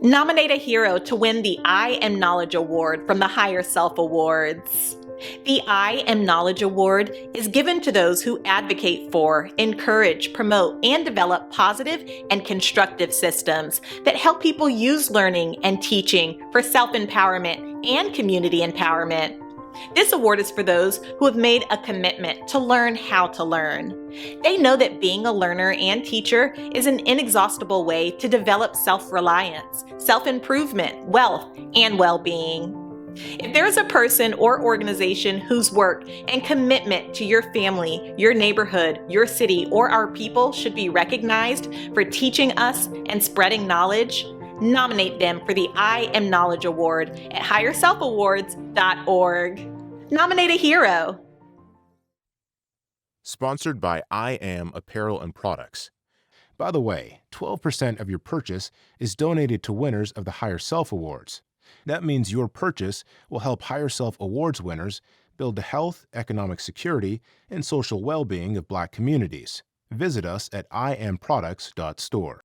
Nominate a hero to win the I Am Knowledge Award from the HigherSelf Awards. The I Am Knowledge Award is given to those who advocate for, encourage, promote, and develop positive and constructive systems that help people use learning and teaching for self-empowerment and community empowerment. This award is for those who have made a commitment to learn how to learn. They know that being a learner and teacher is an inexhaustible way to develop self-reliance, self-improvement, wealth, and well-being. If there is a person or organization whose work and commitment to your family, your neighborhood, your city, or our people should be recognized for teaching us and spreading knowledge, nominate them for the I Am Knowledge Award at HigherSelfAwards.org. Nominate a hero. Sponsored by I Am Apparel and Products. By the way, 12% of your purchase is donated to winners of the HigherSelf Awards. That means your purchase will help HigherSelf Awards winners build the health, economic security, and social well-being of Black communities. Visit us at iamproducts.store.